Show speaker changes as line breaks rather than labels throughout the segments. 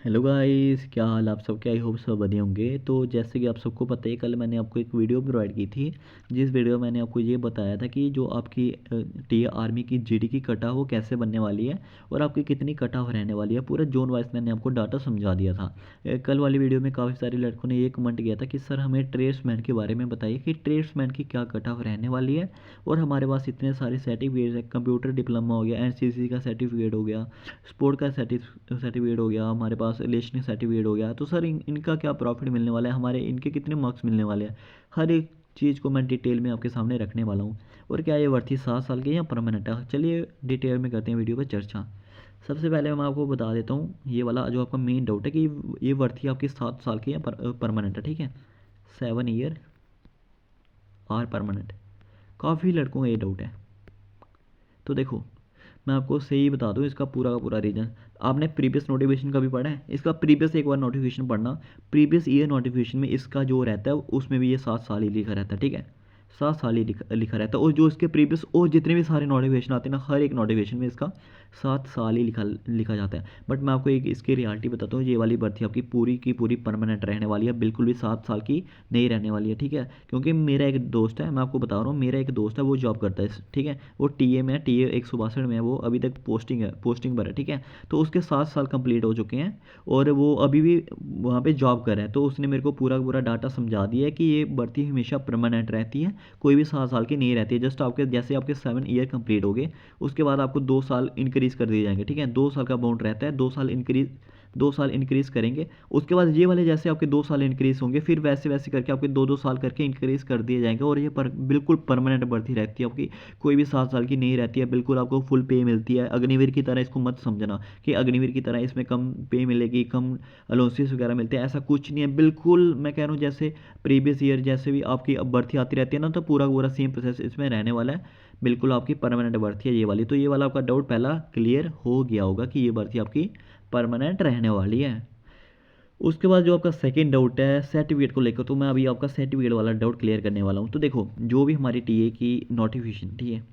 Hello guys, क्या हाल आप सबके। आई होप सब बढ़िया होंगे। तो जैसे कि आप सबको पता है, कल मैंने आपको एक वीडियो प्रोवाइड की थी, जिस वीडियो में मैंने आपको ये बताया था कि जो आपकी टी आर्मी की जीडी की कट ऑफ वो कैसे बनने वाली है और आपकी कितनी कट ऑफ रहने वाली है। पूरा जोन वाइज मैंने आपको डाटा समझा दिया था। कल वाली वीडियो में काफ़ी सारे लड़कों ने ये कमेंट किया था कि सर हमें ट्रेड्समैन के बारे में बताइए कि ट्रेड्समैन की क्या कट ऑफ रहने वाली है। और हमारे पास इतने सारे सर्टिफिकेट है, कंप्यूटर डिप्लोमा हो गया, एनसीसी का सर्टिफिकेट हो गया, स्पोर्ट का सर्टिफिकेट हो गया, हमारे पास रिलेशनिंग सर्टिफिकेट हो गया। तो सर इनका क्या प्रॉफिट मिलने वाला है, हमारे इनके कितने मार्क्स मिलने वाले हैं, हर एक चीज़ को मैं डिटेल में आपके सामने रखने वाला हूँ। और क्या ये वर्ती 7 साल की या परमानेंट है, चलिए डिटेल में करते हैं वीडियो पर चर्चा। सबसे पहले मैं आपको बता देता हूँ ये वाला जो आपका मेन डाउट है कि ये वर्ती आपकी 7 साल की या परमानेंट है। ठीक है, 7 ईयर और परमानेंट, काफ़ी लड़कों का ये डाउट है। तो देखो, मैं आपको सही बता दूं इसका पूरा का पूरा रीज़न। आपने प्रीवियस नोटिफिकेशन का भी पढ़ा है, इसका प्रीवियस एक बार नोटिफिकेशन पढ़ना। प्रीवियस ईयर नोटिफिकेशन में इसका जो रहता है उसमें भी ये 7 साल ही लिखा रहता है। ठीक है, 7 साल ही लिखा रहता है। और जो इसके प्रीवियस और जितने भी सारे नोटिफिकेशन आते हैं ना, हर एक नोटिफिकेशन में इसका 7 साल ही लिखा लिखा जाता है। बट मैं आपको एक इसकी रियलिटी बताता हूँ, ये वाली भर्ती आपकी पूरी की पूरी परमानेंट रहने वाली है, बिल्कुल भी 7 साल की नहीं रहने वाली है। ठीक है, क्योंकि मेरा एक दोस्त है, मैं आपको बता रहा हूँ, मेरा एक दोस्त है वो जॉब करता है ठीक है, वो टीए में है, टीए 162 में है, वो अभी तक पोस्टिंग पर है। ठीक है, तो उसके 7 साल कंप्लीट हो चुके हैं और वो अभी भी वहाँ पे जॉब कर रहे हैं। तो उसने मेरे को पूरा पूरा डाटा समझा दिया है कि ये भर्ती हमेशा परमानेंट रहती है, कोई भी 7 साल की नहीं रहती है। जस्ट आपके जैसे आपके 7 ईयर कंप्लीट हो गए, उसके बाद आपको 2 साल इंक्रीज़ कर दिए जाएंगे। ठीक है, 2 साल का बाउंड रहता है, 2 साल इंक्रीज़ करेंगे। उसके बाद ये वाले जैसे आपके 2 साल इंक्रीज़ होंगे, फिर वैसे वैसे करके आपके 2 2 साल करके इंक्रीज़ कर दिए जाएंगे। और ये बिल्कुल परमानेंट भर्ती रहती है आपकी, कोई भी 7 साल की नहीं रहती है। बिल्कुल आपको फुल पे मिलती है। अग्निवीर की तरह इसको मत समझना कि अग्निवीर की तरह इसमें कम पे मिलेगी, कम अलाउंसेस वगैरह मिलते हैं, ऐसा कुछ नहीं है। बिल्कुल मैं कह रहा हूँ जैसे प्रीवियस ईयर जैसे भी आपकी अब भर्ती आती रहती है ना, तो पूरा पूरा सेम प्रोसेस इसमें रहने वाला है। बिल्कुल आपकी परमानेंट भर्ती है ये वाली। तो ये वाला आपका डाउट पहला क्लियर हो गया होगा कि ये भर्ती आपकी परमानेंट रहने वाली है। उसके बाद जो आपका सेकंड डाउट है सर्टिफिकेट को लेकर, तो मैं अभी आपका सर्टिफिकेट वाला डाउट क्लियर करने वाला हूँ। तो देखो, जो भी हमारी टीए की नोटिफिकेशन, ठीक है,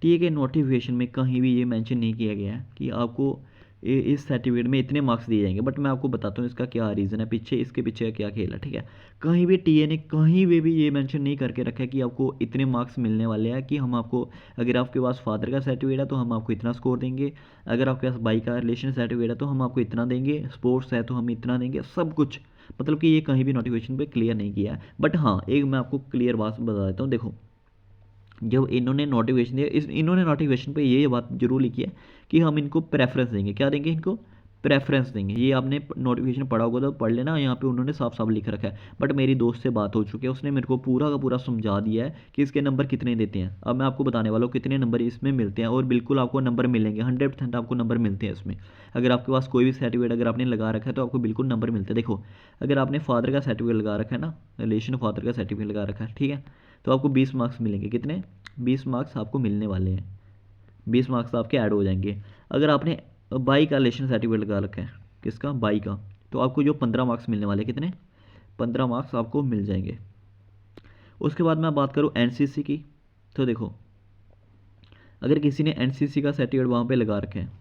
टीए के नोटिफिकेशन में कहीं भी ये मेंशन नहीं किया गया है कि आपको इस सर्टिफिकेट में इतने मार्क्स दिए जाएंगे। बट मैं आपको बताता हूँ इसका क्या रीज़न है, पीछे इसके पीछे का क्या खेल है। ठीक है, कहीं भी टीए ने कहीं भी ये मेंशन नहीं करके रखा है कि आपको इतने मार्क्स मिलने वाले हैं, कि हम आपको, अगर आपके पास फादर का सर्टिफिकेट है तो हम आपको इतना स्कोर देंगे, अगर आपके पास भाई का रिलेशन सर्टिफिकेट है तो हम आपको इतना देंगे, स्पोर्ट्स है तो हम इतना देंगे, सब कुछ। मतलब कि ये कहीं भी नोटिफिकेशन पे क्लियर नहीं किया है। बट हाँ, एक मैं आपको क्लियर बात बता देता हूँ। देखो, जब इन्होंने नोटिफिकेशन दिया, इन्होंने नोटिफिकेशन पे ये बात जरूर लिखी है कि हम इनको प्रेफरेंस देंगे। क्या देंगे इनको? प्रेफरेंस देंगे। ये आपने नोटिफिकेशन पढ़ा होगा तो पढ़ लेना, यहाँ पे उन्होंने साफ साफ लिख रखा है। बट मेरी दोस्त से बात हो चुकी है, उसने मेरे को पूरा का पूरा समझा दिया है कि इसके नंबर कितने देते हैं। अब मैं आपको बताने वाला हूँ कितने नंबर इसमें मिलते हैं, और बिल्कुल आपको नंबर मिलेंगे, 100% आपको नंबर मिलते हैं इसमें। अगर आपके पास कोई भी सर्टिफिकेट अगर आपने लगा रखा है तो आपको बिल्कुल नंबर मिलते हैं। देखो, अगर आपने फादर का सर्टिफिकेट लगा रखा है ना, रिलेशन फादर का सर्टिफिकेट लगा रखा है, ठीक है, तो आपको 20 मार्क्स मिलेंगे। कितने? 20 मार्क्स आपको मिलने वाले हैं। 20 मार्क्स आपके ऐड हो जाएंगे। अगर आपने बाई का रिलेशन सर्टिफिकेट लगा रखा है, किसका? बाई का, तो आपको जो 15 मार्क्स मिलने वाले, कितने? 15 मार्क्स आपको मिल जाएंगे। उसके बाद मैं बात करूँ एनसीसी की, तो देखो, अगर किसी ने एनसीसी का सर्टिफिकेट वहाँ पे लगा रखे हैं,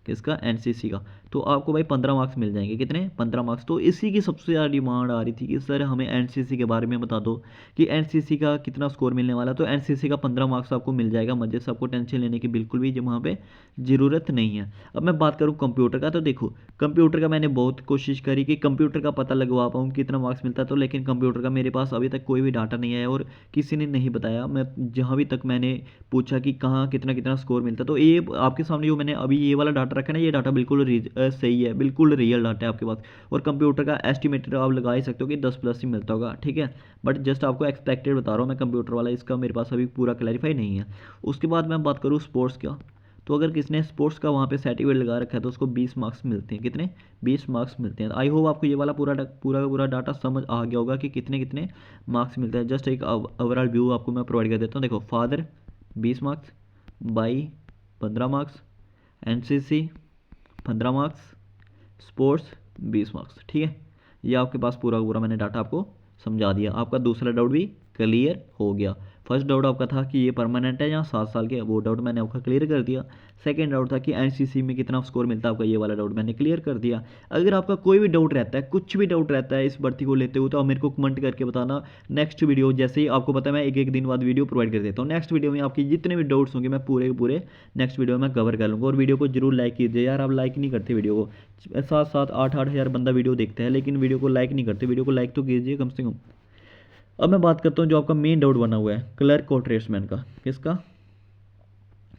किसका? एनसीसी का, तो आपको भाई 15 मार्क्स मिल जाएंगे। कितने? 15 मार्क्स। तो इसी की सबसे ज़्यादा डिमांड आ रही थी कि सर हमें एनसीसी के बारे में बता दो कि एनसीसी का कितना स्कोर मिलने वाला। तो एनसीसी का 15 मार्क्स आपको मिल जाएगा, मजे से, आपको टेंशन लेने की बिल्कुल भी जो वहाँ पे ज़रूरत नहीं है। अब मैं बात करूँ कंप्यूटर का, तो देखो, कंप्यूटर का मैंने बहुत कोशिश करी कि कंप्यूटर का पता लगवा पाऊँ कितना मार्क्स मिलता है, तो लेकिन कंप्यूटर का मेरे पास अभी तक कोई भी डाटा नहीं आया और किसी ने नहीं बताया। मैं जहाँ भी तक मैंने पूछा कि कहाँ कितना कितना स्कोर मिलता है, तो ये आपके सामने जो मैंने अभी ये वाला डाटा रखा है ना, ये डाटा बिल्कुल सही है, बिल्कुल रियल डाटा है आपके पास। और कंप्यूटर का एस्टिमेटेड आप लगा ही सकते हो कि 10+ ही मिलता होगा। ठीक है, बट जस्ट आपको एक्सपेक्टेड बता रहा हूँ मैं, कंप्यूटर वाला इसका मेरे पास अभी पूरा क्लैरिफाई नहीं है। उसके बाद मैं बात करूँ स्पोर्ट्स का, तो अगर किसने स्पोर्ट्स का वहाँ पे सर्टिफिकेट लगा रखा है तो उसको 20 मार्क्स मिलते हैं। कितने? 20 मार्क्स मिलते हैं। आई होप आपको ये वाला पूरा डाटा समझ आ गया होगा कि कितने कितने मार्क्स मिलते हैं। जस्ट एक ओवरऑल व्यू आपको मैं प्रोवाइड कर देता हूँ। देखो, father 20 marks, by 15 marks, NCC 15 marks, sports 20 marks. ठीक है, ये आपके पास पूरा पूरा मैंने डाटा आपको समझा दिया। आपका दूसरा डाउट भी क्लियर हो गया। फर्स्ट डाउट आपका था कि ये परमानेंट है या 7 साल के, वो डाउट मैंने आपका क्लियर कर दिया। सेकंड डाउट था कि एनसीसी में कितना स्कोर मिलता है आपका, ये वाला डाउट मैंने क्लियर कर दिया। अगर आपका कोई भी डाउट रहता है, कुछ भी डाउट रहता है इस भर्ती को लेते हुए, तो आप मेरे को कमेंट करके बताना। नेक्स्ट वीडियो जैसे ही आपको पता है मैं एक दिन बाद वीडियो प्रोवाइड कर देता हूँ। नेक्स्ट वीडियो में आपकी जितने भी डाउट्स होंगे मैं पूरे पूरे नेक्स्ट वीडियो में कवर कर लूँगा। और वीडियो को जरूर लाइक कीजिए यार, आप लाइक नहीं करते वीडियो को। 7-8 हज़ार बंदा वीडियो देखता है लेकिन वीडियो को लाइक नहीं करते। वीडियो को लाइक तो कीजिए कम से कम। अब मैं बात करता हूँ जो आपका मेन डाउट बना हुआ है क्लर्क और ट्रेड्समैन का। किसका?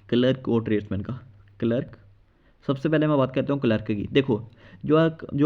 क्लर्क और ट्रेड्समैन का। क्लर्क, सबसे पहले मैं बात करता हूँ क्लर्क की। देखो जो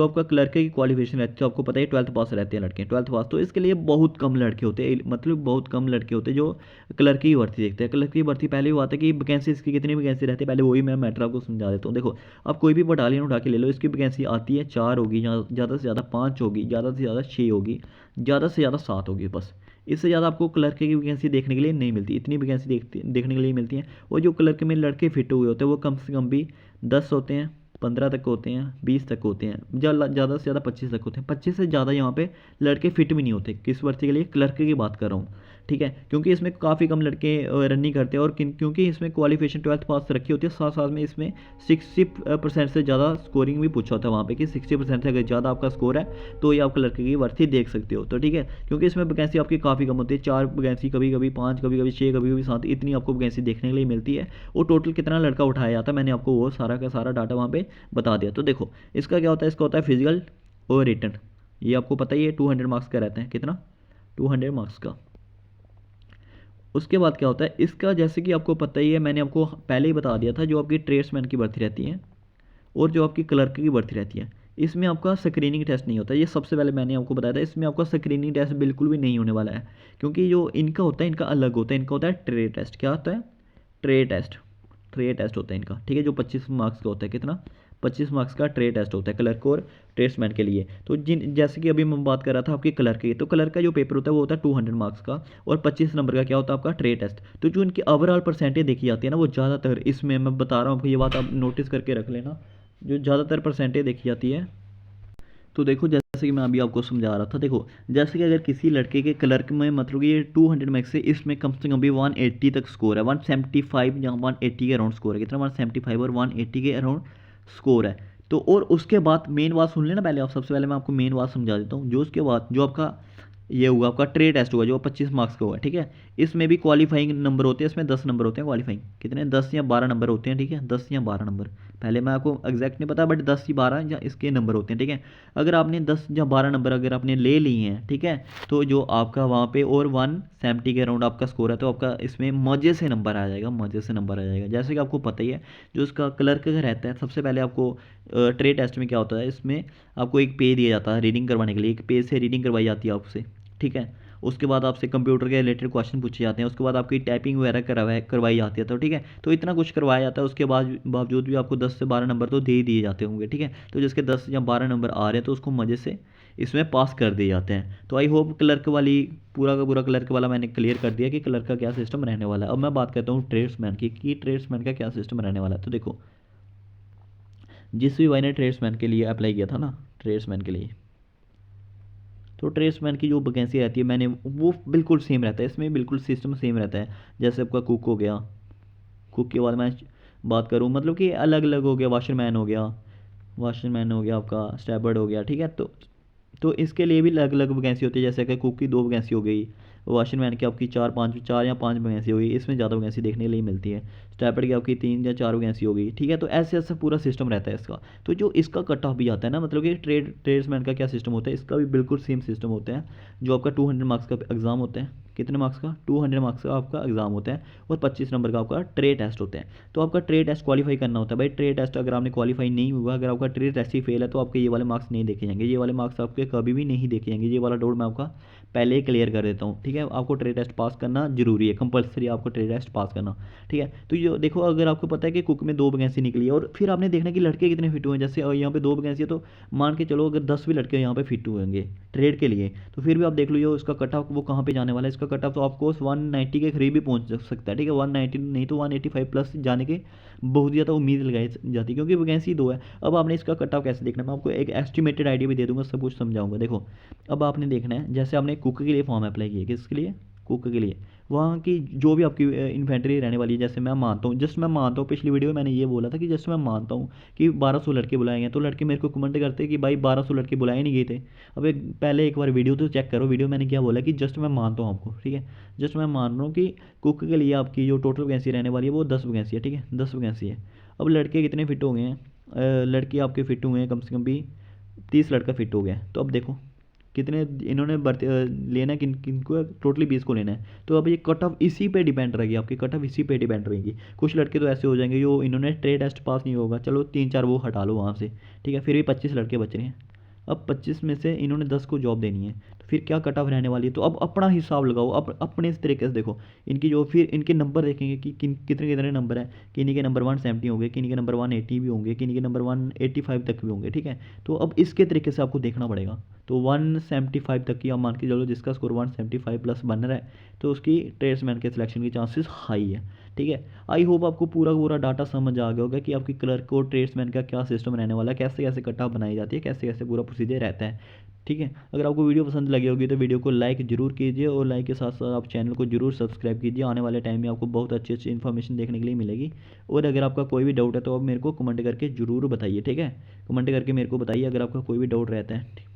आपका क्लर्क की क्वालिफिकेशन रहती है, तो आपको पता है 12th पास रहते हैं लड़के, 12th पास। तो इसके लिए बहुत कम लड़के होते हैं, मतलब बहुत कम लड़के होते हैं जो क्लर्क की भर्ती देखते हैं। क्लर्क की भर्ती पहले भी बात है कि वैकेंसी इसकी कितनी वैकेंसी रहती है, पहले वही मैं मैटर आपको समझा देता हूँ। देखो आप कोई भी बटालियन उठा के ले लो, इसकी वैकेंसी आती है 4 होगी, ज़्यादा से ज़्यादा 5 होगी, ज़्यादा से ज़्यादा 6 होगी, ज़्यादा से ज़्यादा 7 होगी बस। इससे ज़्यादा आपको क्लर्क की वैकेंसी देखने के लिए नहीं मिलती। इतनी वैकेंसी देखने के लिए मिलती हैं। और जो क्लर्क में लड़के फिट हुए होते हैं वो कम से कम भी 10 होते हैं, 15 तक होते हैं, 20 तक होते हैं, ज़्यादा से ज़्यादा 25 तक होते हैं। 25 से ज़्यादा यहाँ पे लड़के फिट भी नहीं होते। किस भर्ती के लिए? क्लर्क की बात कर रहा हूँ, ठीक है। क्योंकि इसमें काफ़ी कम लड़के रनिंग करते हैं और क्योंकि इसमें क्वालिफिकेशन 12th पास रखी होती है, साथ साथ में इसमें 60% से ज़्यादा स्कोरिंग भी पूछा होता है वहाँ पे कि 60% से अगर ज़्यादा आपका स्कोर है तो ये आप क्लर्क की भर्ती देख सकते हो। तो ठीक है, क्योंकि इसमें वैकेंसी आपकी काफ़ी कम होती है, 4 वैकेंसी, कभी कभी 5, कभी कभी 6, कभी कभी 7, इतनी आपको वैकेंसी देखने के लिए मिलती है। और टोटल कितना लड़का उठाया जाता है मैंने आपको वो सारा का सारा डाटा वहाँ पर बता दिया। तो देखो इसका क्या होता है, इसका होता है फिजिकल और रिटन। ये आपको पता ही है 200 मार्क्स का रहता है। कितना? 200 मार्क्स का। उसके बाद क्या होता है इसका, जैसे कि आपको पता ही है, मैंने आपको पहले ही बता दिया था, जो आपकी ट्रेड्समैन की भर्ती रहती है और जो आपकी क्लर्क की भर्ती रहती है, इसमें आपका स्क्रीनिंग टेस्ट नहीं होता। ये सबसे पहले मैंने आपको बताया था, इसमें आपका स्क्रीनिंग टेस्ट बिल्कुल भी नहीं होने वाला है। क्योंकि जो इनका होता है इनका अलग होता है, इनका होता है ट्रेड टेस्ट। क्या होता है? ट्रे टेस्ट होता है इनका, ठीक है, जो 25 मार्क्स का होता है। कितना? 25 मार्क्स का ट्रे टेस्ट होता है क्लर्क और ट्रेड्समैन के लिए। तो जैसे कि अभी मैं बात कर रहा था आपकी क्लर्क की, तो क्लर्क का जो पेपर होता है वो होता है 200 मार्क्स का और 25 नंबर का क्या होता है आपका ट्रे टेस्ट। तो जो इनकी ओवरऑल परसेंटेज देखी जाती है ना, वो ज़्यादातर, इसमें मैं बता रहा हूँ आपको, ये बात आप नोटिस करके रख लेना, जो ज़्यादातर परसेंटेज देखी जाती है। तो देखो जैसे कि मैं अभी आपको समझा रहा था, देखो जैसे कि अगर किसी लड़के के क्लर्क में मतलब कि ये 200 मार्क्स से, इसमें कम से कम भी 180 तक स्कोर है, 175 या 180 के अराउंड स्कोर है। कितना? 175 और 180 के अराउंड स्कोर है। तो और उसके बाद मेन बात सुन लेना पहले आप, सबसे पहले मैं आपको मेन बात समझा देता हूँ। जो उसके बाद जो आपका ये हुआ आपका ट्रे टेस्ट हुआ, जो 25 मार्क्स का हुआ, ठीक है। इसमें भी क्वालिफाइंग नंबर होते हैं, इसमें 10 नंबर होते हैं क्वालिफाइंग। कितने? 10 या 12 नंबर होते हैं, ठीक है, 10 या 12 नंबर। पहले मैं आपको एग्जैक्ट नहीं पता, बट 10 या 12 या इसके नंबर होते हैं, ठीक है। अगर आपने 10 या 12 नंबर अगर आपने ले लिए हैं, ठीक है, तो जो आपका वहाँ पे और 170 के अराउंड आपका स्कोर है, तो आपका इसमें मजे से नंबर आ जाएगा, मजे से नंबर आ जाएगा। जैसे कि आपको पता ही है, जो उसका क्लर्क रहता है, सबसे पहले आपको ट्रे टेस्ट में क्या होता है, इसमें आपको एक पेज दिया जाता है रीडिंग करवाने के लिए, एक पेज से रीडिंग करवाई जाती है आपसे, ठीक है। उसके बाद आपसे कंप्यूटर के रिलेटेड क्वेश्चन पूछे जाते हैं, उसके बाद आपकी टाइपिंग वगैरह करवाई जाती है, तो ठीक है। तो इतना कुछ करवाया जाता है, उसके बाद बावजूद भी आपको 10 से 12 नंबर तो दे ही दिए जाते होंगे, ठीक है। तो जिसके 10 या 12 नंबर आ रहे हैं तो उसको मज़े से इसमें पास कर दिए जाते हैं। तो आई होप क्लर्क वाली पूरा का पूरा क्लर्क वाला मैंने क्लियर कर दिया कि क्लर्क का क्या सिस्टम रहने वाला है। अब मैं बात करता हूँ ट्रेड्समैन की कि ट्रेड्समैन का क्या सिस्टम रहने वाला है। तो देखो जिस भी भाई ने ट्रेड्समैन के लिए अप्लाई किया था ना, ट्रेड्समैन के लिए, तो ट्रेड्समैन की जो वैकेंसी रहती है मैंने वो बिल्कुल सेम रहता है, इसमें बिल्कुल सिस्टम सेम रहता है। जैसे आपका कुक हो गया, कुक के बाद मैं बात करूँ मतलब कि अलग अलग हो गया, वाशरमैन हो गया आपका, स्टैबर्ड हो गया, ठीक है। तो इसके लिए भी अलग अलग वैकेंसी होती है। जैसे कि कुक की 2 वैकेंसी हो गई, वाशरमैन की आपकी 4 या 5 वैकेंसी हो गई, इसमें ज़्यादा वैकेंसी देखने के लिए मिलती है। स्टैबर्ड की आपकी 3 या 4 वैकेंसी हो गई, ठीक है। तो ऐसे ऐसा पूरा सिस्टम रहता है इसका। तो जो इसका कट ऑफ भी आता है ना, मतलब कि ट्रेड्समैन का क्या सिस्टम होता है, इसका भी बिल्कुल सेम सिस्टम होता है। जो आपका 200 मार्क्स का एग्ज़ाम होता है, कितने मार्क्स का? 200 मार्क्स का आपका एग्जाम होता है और 25 नंबर का आपका ट्रे टेस्ट होता है। तो आपका ट्रे टेस्ट क्वालिफाई करना होता है भाई। ट्रे टेस्ट अगर आपने क्वालिफाई नहीं हुआ, अगर आपका ट्रे टेस्ट ही फेल है, तो आपके ये वाले मार्क्स नहीं देखे जाएंगे, ये वाले मार्क्स आपके कभी भी नहीं देखे जाएंगे। ये वाला डाउट मैं आपका पहले ही क्लियर कर देता हूँ, ठीक है। आपको ट्रे टेस्ट पास करना जरूरी है, कंपलसरी आपको ट्रे टेस्ट पास करना, ठीक है। तो ये देखो, अगर आपको पता है कि कुक में 2 वैकेंसी निकली है और फिर आपने देखना कि लड़के कितने फिट हुए हैं। जैसे यहाँ पे 2 वैकेंसी है, तो मान के चलो अगर 10 भी लड़के यहाँ पे फिट हुएंगे ट्रेड के लिए, तो फिर भी आप देख लो ये उसका कट ऑफ वो कहाँ पे जाने वाला है। इसका कट ऑफ तो आपको 190 के करीब भी पहुँच सकता है, ठीक है। 190 नहीं तो 185 प्लस जाने के बहुत ज़्यादा उम्मीद लगाई जाती है, क्योंकि वैकेंसी 2 है। अब आपने इसका कट ऑफ कैसे देखना है, मैं आपको एक एस्टिमेटेड आइडिया भी दे दूंगा, सब कुछ समझाऊंगा। देखो अब आपने देखना है, जैसे आपने कुक के लिए फॉर्म अप्लाई किया, किसके लिए? कुक के लिए। वहाँ की जो भी आपकी इन्फेंट्री रहने वाली है, जैसे मैं मानता हूँ, जस्ट मैं मानता हूँ, पिछली वीडियो में मैंने ये बोला था कि जस्ट मैं मानता हूँ कि 1200 लड़के बुलाए गए, तो लड़के मेरे को कमेंट करते कि भाई 1200 लड़के बुलाए नहीं गए थे। अब पहले एक बार वीडियो तो चेक करो, वीडियो मैंने क्या बोला कि जस्ट मैं मानता हूँ आपको, ठीक है, जस्ट मैं मान रहा हूँ कि कुक के लिए आपकी जो टोटल वैकेंसी रहने वाली है वो 10 वैकेंसी है, ठीक है, 10 वैकेंसी है। अब लड़के कितने फिट हो गए हैं, लड़के आपके फिट हुए हैं कम से कम भी 30 लड़का फिट हो गया है। तो अब देखो कितने इन्होंने भर्ती लेना है, किन किन को टोटली 20 को लेना है। तो अब ये कट ऑफ इसी पे डिपेंड रहेगी, आपकी कट ऑफ इसी पे डिपेंड रहेगी। कुछ लड़के तो ऐसे हो जाएंगे जो इन्होंने ट्रेड टेस्ट पास नहीं होगा, चलो 3-4 वो हटा लो वहाँ से, ठीक है, फिर भी 25 लड़के बच रहे हैं। अब 25 में से इन्होंने 10 को जॉब देनी है, तो फिर क्या कट ऑफ रहने वाली है। तो अब अपना हिसाब लगाओ, अपने इस तरीके से देखो इनकी जो, फिर इनके नंबर देखेंगे कि कितने कितने नंबर हैं। किन्हीं के नंबर 170 होंगे, किन्हीं के नंबर 180 भी होंगे, किन्हीं के नंबर 185 तक भी होंगे, ठीक है। तो अब इसके तरीके से आपको देखना पड़ेगा। तो 175 तक की आप मान के चलो, जिसका स्कोर 175 प्लस बन रहा है, तो उसकी ट्रेड्समैन के सिलेक्शन की चांसेस हाई है, ठीक है। आई होप आपको पूरा पूरा डाटा समझ आ गया होगा कि आपकी क्लर्क और ट्रेड्समैन का क्या सिस्टम रहने वाला है, कैसे कैसे कट ऑफ बनाई जाती है, कैसे कैसे पूरा प्रोसीजर रहता है, ठीक है। अगर आपको वीडियो पसंद लगी होगी तो वीडियो को लाइक जरूर कीजिए, और लाइक के साथ साथ आप चैनल को जरूर सब्सक्राइब कीजिए। आने वाले टाइम में आपको बहुत अच्छी अच्छी इन्फॉर्मेशन देखने के लिए मिलेगी। और अगर आपका कोई भी डाउट है तो आप मेरे को कमेंट करके ज़रूर बताइए, ठीक है, कमेंट करके मेरे को बताइए अगर आपका कोई भी डाउट रहता है।